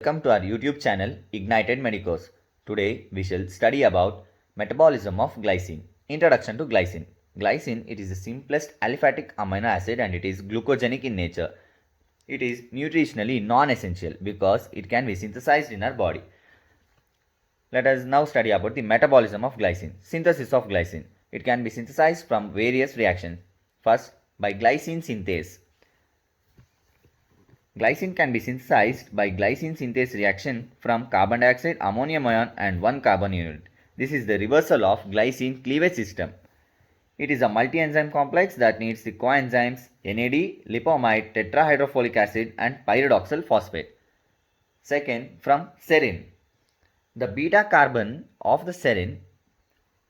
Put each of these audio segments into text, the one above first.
Welcome to our YouTube channel Ignited Medicos. Today we shall study about metabolism of glycine. Introduction to glycine. Glycine, it is the simplest aliphatic amino acid and it is glucogenic in nature. It is nutritionally non-essential because it can be synthesized in our body. Let us now study about the metabolism of glycine. Synthesis of glycine. It can be synthesized from various reactions. First, by glycine synthase. Glycine can be synthesized by glycine synthase reaction from carbon dioxide, ammonium ion and one carbon unit. This is the reversal of glycine cleavage system. It is a multi-enzyme complex that needs the coenzymes NAD, lipomide, tetrahydrofolic acid and pyridoxal phosphate. Second, from serine. The beta carbon of the serine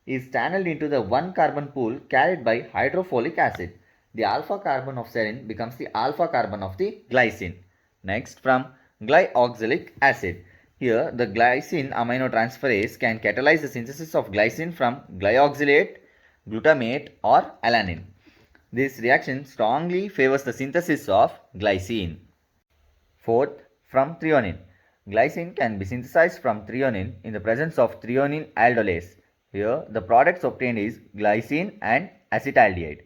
is channeled into the 1 carbon pool carried by hydrofolic acid. The alpha carbon of serine becomes the alpha carbon of the glycine. Next, from glyoxylic acid. Here, the glycine aminotransferase can catalyze the synthesis of glycine from glyoxylate, glutamate or alanine. This reaction strongly favors the synthesis of glycine. Fourth, from threonine. Glycine can be synthesized from threonine in the presence of threonine aldolase. Here, the products obtained is glycine and acetaldehyde.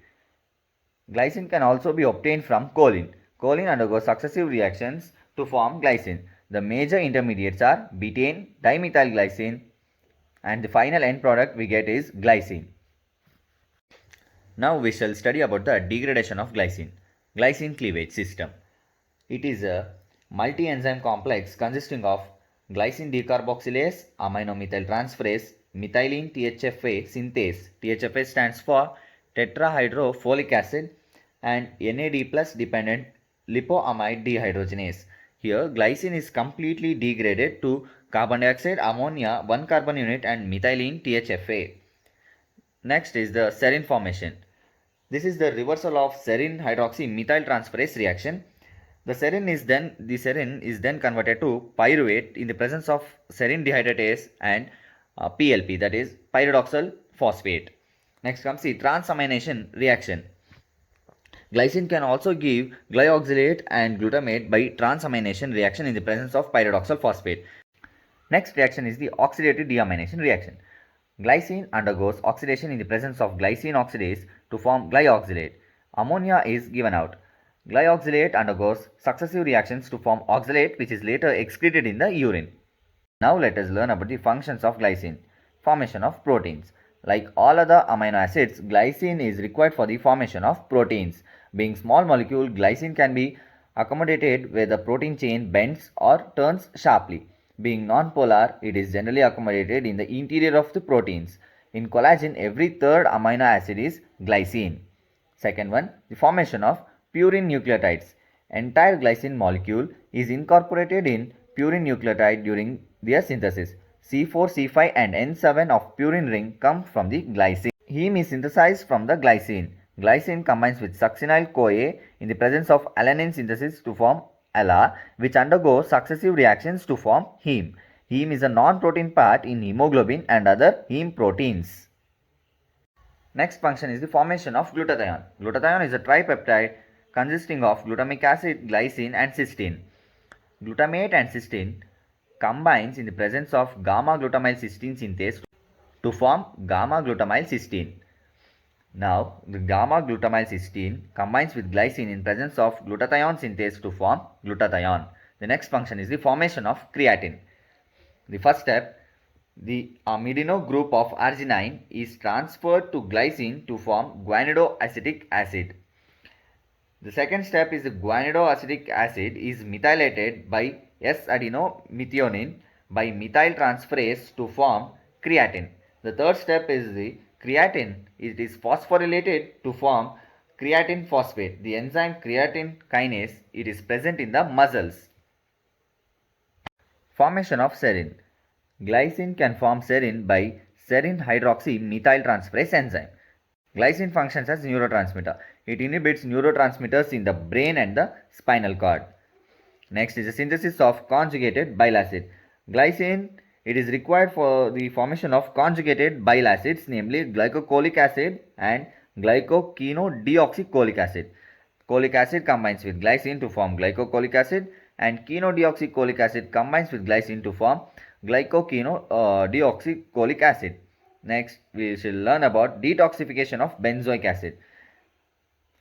Glycine can also be obtained from choline. Choline undergoes successive reactions to form glycine. The major intermediates are betaine, dimethylglycine, and the final end product we get is glycine. Now we shall study about the degradation of glycine. Glycine cleavage system. It is a multi-enzyme complex consisting of glycine decarboxylase, aminomethyltransferase, methylene THFA synthase. THFA stands for tetrahydrofolic acid and NAD plus dependent lipoamide dehydrogenase. Here glycine is completely degraded to carbon dioxide, ammonia, 1 carbon unit and methylene THFA. Next is the serine formation. This is the reversal of serine hydroxy methyltransferase reaction. The serine is then converted to pyruvate in the presence of serine dehydratase and PLP, that is pyridoxal phosphate. Next comes the transamination reaction. Glycine can also give glyoxylate and glutamate by transamination reaction in the presence of pyridoxal phosphate. Next reaction is the oxidative deamination reaction. Glycine undergoes oxidation in the presence of glycine oxidase to form glyoxylate. Ammonia is given out. Glyoxylate undergoes successive reactions to form oxalate, which is later excreted in the urine. Now let us learn about the functions of glycine. Formation of proteins. Like all other amino acids, glycine is required for the formation of proteins. Being small molecule, glycine can be accommodated where the protein chain bends or turns sharply. Being non-polar, it is generally accommodated in the interior of the proteins. In collagen, every third amino acid is glycine. Second one, the formation of purine nucleotides. Entire glycine molecule is incorporated in purine nucleotide during their synthesis. C4, C5 and N7 of purine ring come from the glycine. Heme is synthesized from the glycine. Glycine combines with succinyl-CoA in the presence of alanine synthesis to form ALA, which undergoes successive reactions to form heme. Heme is a non-protein part in hemoglobin and other heme proteins. Next function is the formation of glutathione. Glutathione is a tripeptide consisting of glutamic acid, glycine and cysteine. Glutamate and cysteine combines in the presence of gamma-glutamyl cysteine synthase to form gamma-glutamyl cysteine. Now, the gamma-glutamyl cysteine combines with glycine in presence of glutathione synthase to form glutathione. The next function is the formation of creatine. The first step, the amidino group of arginine is transferred to glycine to form guanidoacetic acid. The second step is the guanidoacetic acid is methylated by S-adenomethionine by methyl transferase to form creatine. The third step is the creatine. It is phosphorylated to form creatine phosphate. The enzyme creatine kinase, it is present in the muscles. Formation of serine. Glycine can form serine by serine hydroxy methyltransferase enzyme. Glycine functions as neurotransmitter. It inhibits neurotransmitters in the brain and the spinal cord. Next is the synthesis of conjugated bile acid. Glycine, it is required for the formation of conjugated bile acids, namely glycocholic acid and glycoquinodeoxycholic acid. Cholic acid combines with glycine to form glycocholic acid and quinodeoxycholic acid combines with glycine to form glycoquinodeoxycholic acid. Next, we shall learn about detoxification of benzoic acid.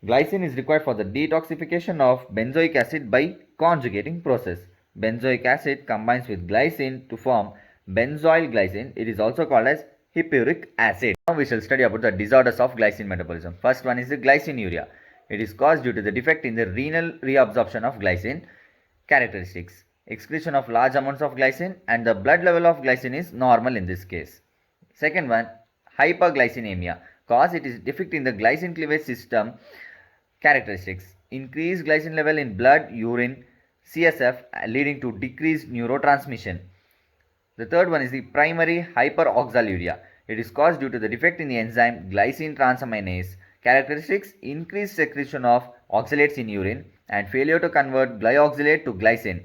Glycine is required for the detoxification of benzoic acid by conjugating process. Benzoic acid combines with glycine to form benzoyl glycine. It is also called as hippuric acid. Now we shall study about the disorders of glycine metabolism. First one is the glycinuria. It is caused due to the defect in the renal reabsorption of glycine. Characteristics: excretion of large amounts of glycine, and the blood level of glycine is normal in this case. Second one, hyperglycinemia, cause it is defect in the glycine cleavage system. Characteristics: increased glycine level in blood, urine, CSF, leading to decreased neurotransmission. The third one is the primary hyperoxaluria. It is caused due to the defect in the enzyme glycine transaminase. Characteristics: increased secretion of oxalates in urine and failure to convert glyoxylate to glycine.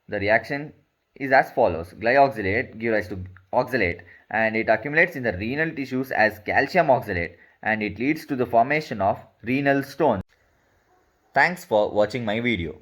The reaction is as follows: glyoxylate gives rise to oxalate and it accumulates in the renal tissues as calcium oxalate and it leads to the formation of renal stones. Thanks for watching my video.